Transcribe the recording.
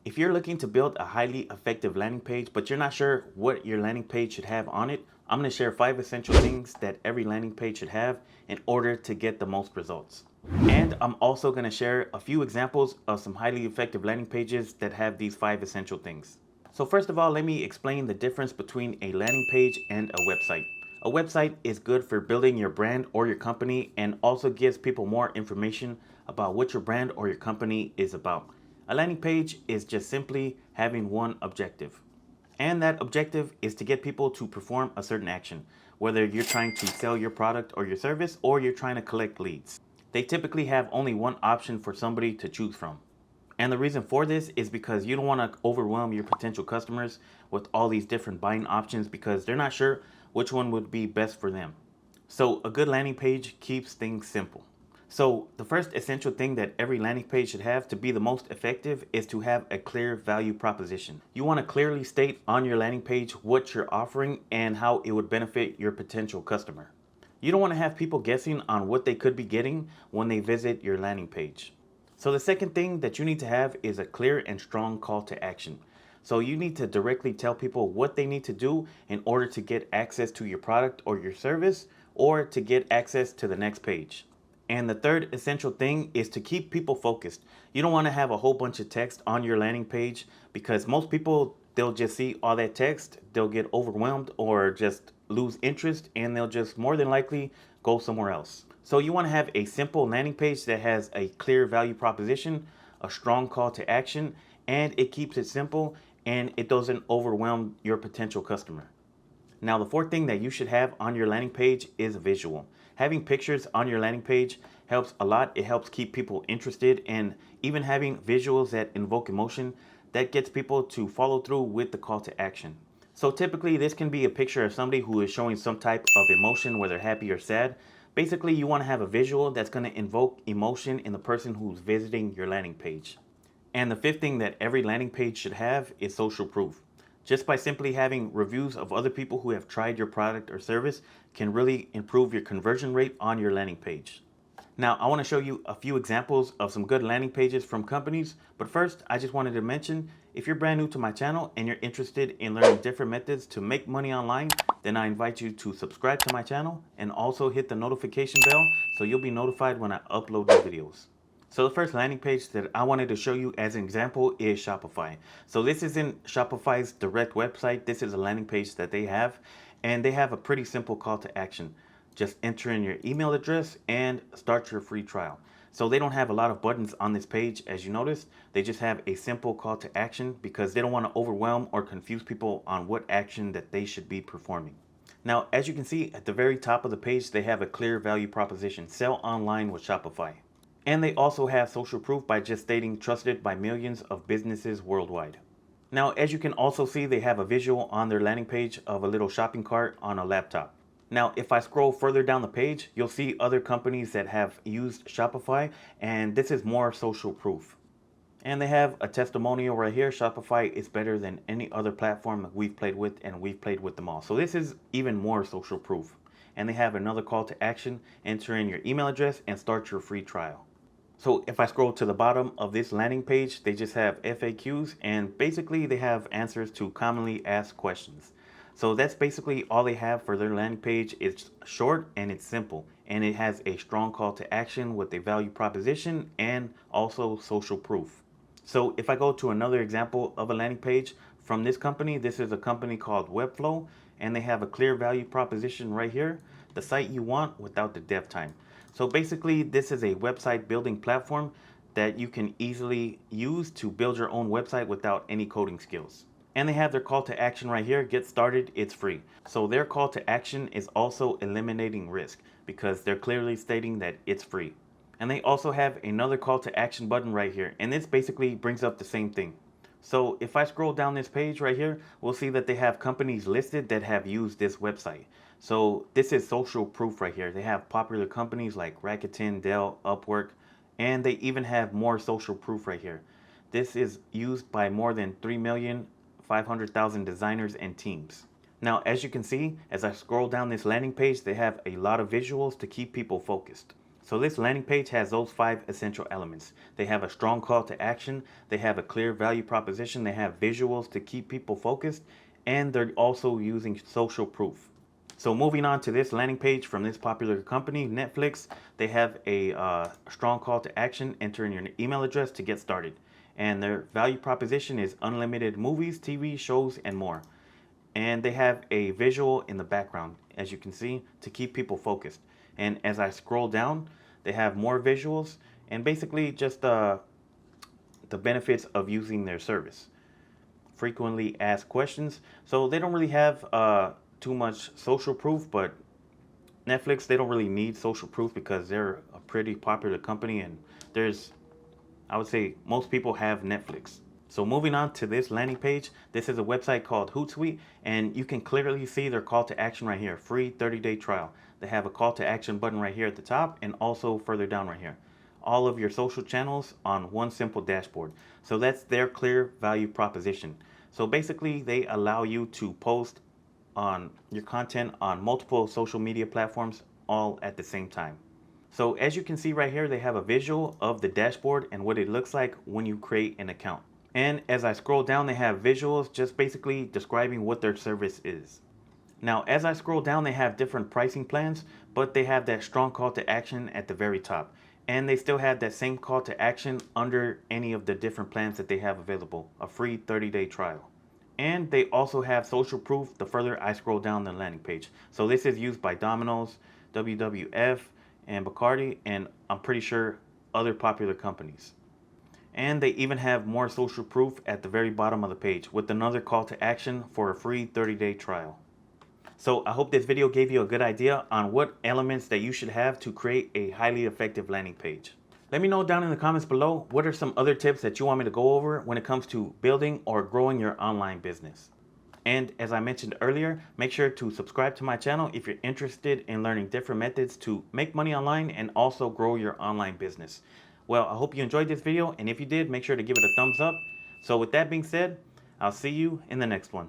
If you're looking to build a highly effective landing page, but you're not sure what your landing page should have on it, I'm going to share 5 essential things that every landing page should have in order to get the most results. And I'm also going to share a few examples of some highly effective landing pages that have these 5 essential things. So first of all, let me explain the difference between a landing page and a website. A website is good for building your brand or your company and also gives people more information about what your brand or your company is about. A landing page is just simply having one objective. And that objective is to get people to perform a certain action, whether you're trying to sell your product or your service or you're trying to collect leads. They typically have only one option for somebody to choose from. And the reason for this is because you don't want to overwhelm your potential customers with all these different buying options because they're not sure which one would be best for them. So a good landing page keeps things simple. So the first essential thing that every landing page should have to be the most effective is to have a clear value proposition. You want to clearly state on your landing page what you're offering and how it would benefit your potential customer. You don't want to have people guessing on what they could be getting when they visit your landing page. So the second thing that you need to have is a clear and strong call to action. So you need to directly tell people what they need to do in order to get access to your product or your service or to get access to the next page. And the third essential thing is to keep people focused. You don't want to have a whole bunch of text on your landing page because most people, they'll just see all that text, they'll get overwhelmed or just lose interest and they'll just more than likely go somewhere else. So you want to have a simple landing page that has a clear value proposition, a strong call to action, and it keeps it simple and it doesn't overwhelm your potential customer. Now, the fourth thing that you should have on your landing page is a visual. Having pictures on your landing page helps a lot. It helps keep people interested, and even having visuals that invoke emotion, that gets people to follow through with the call to action. So typically this can be a picture of somebody who is showing some type of emotion, whether happy or sad. Basically, you want to have a visual that's going to invoke emotion in the person who's visiting your landing page. And the fifth thing that every landing page should have is social proof. Just by simply having reviews of other people who have tried your product or service can really improve your conversion rate on your landing page. Now, I want to show you a few examples of some good landing pages from companies, but first, I just wanted to mention, if you're brand new to my channel and you're interested in learning different methods to make money online, then I invite you to subscribe to my channel and also hit the notification bell so you'll be notified when I upload new videos. So the first landing page that I wanted to show you as an example is Shopify. So this isn't Shopify's direct website. This is a landing page that they have, and they have a pretty simple call to action. Just enter in your email address and start your free trial. So they don't have a lot of buttons on this page, as you noticed. They just have a simple call to action because they don't want to overwhelm or confuse people on what action that they should be performing. Now, as you can see at the very top of the page, they have a clear value proposition: sell online with Shopify. And they also have social proof by just stating trusted by millions of businesses worldwide. Now, as you can also see, they have a visual on their landing page of a little shopping cart on a laptop. Now, if I scroll further down the page, you'll see other companies that have used Shopify, and this is more social proof. And they have a testimonial right here: Shopify is better than any other platform that we've played with, and we've played with them all. So this is even more social proof. And they have another call to action: enter in your email address and start your free trial. So if I scroll to the bottom of this landing page, they just have FAQs, and basically they have answers to commonly asked questions. So that's basically all they have for their landing page. It's short and it's simple, and it has a strong call to action with a value proposition and also social proof. So if I go to another example of a landing page from this company, this is a company called Webflow, and they have a clear value proposition right here: the site you want without the dev time. So basically, this is a website building platform that you can easily use to build your own website without any coding skills. And they have their call to action right here: get started, it's free. So their call to action is also eliminating risk because they're clearly stating that it's free. And they also have another call to action button right here, and this basically brings up the same thing. So if I scroll down this page right here, we'll see that they have companies listed that have used this website. So this is social proof right here. They have popular companies like Rakuten, Dell, Upwork, and they even have more social proof right here. This is used by more than 3,500,000 designers and teams. Now, as you can see, as I scroll down this landing page, they have a lot of visuals to keep people focused. So this landing page has those 5 essential elements. They have a strong call to action, they have a clear value proposition, they have visuals to keep people focused, and they're also using social proof. So moving on to this landing page from this popular company, Netflix, they have a strong call to action, enter in your email address to get started. And their value proposition is unlimited movies, TV shows, and more. And they have a visual in the background, as you can see, to keep people focused. And as I scroll down, they have more visuals and basically just the benefits of using their service. Frequently asked questions. So they don't really have too much social proof, but Netflix, they don't really need social proof because they're a pretty popular company, and I would say most people have Netflix. So moving on to this landing page, this is a website called Hootsuite, and you can clearly see their call to action right here, free 30-day trial. They have a call to action button right here at the top and also further down right here. All of your social channels on one simple dashboard. So that's their clear value proposition. So basically they allow you to post on your content on multiple social media platforms all at the same time. So as you can see right here, they have a visual of the dashboard and what it looks like when you create an account. And as I scroll down, they have visuals just basically describing what their service is. Now, as I scroll down, they have different pricing plans, but they have that strong call to action at the very top. And they still have that same call to action under any of the different plans that they have available, a free 30-day trial. And they also have social proof the further I scroll down the landing page. So this is used by Domino's, WWF, and Bacardi, and I'm pretty sure other popular companies. And they even have more social proof at the very bottom of the page with another call to action for a free 30-day trial. So I hope this video gave you a good idea on what elements that you should have to create a highly effective landing page. Let me know down in the comments below what are some other tips that you want me to go over when it comes to building or growing your online business. And as I mentioned earlier, make sure to subscribe to my channel if you're interested in learning different methods to make money online and also grow your online business. Well, I hope you enjoyed this video, and if you did, make sure to give it a thumbs up. So with that being said, I'll see you in the next one.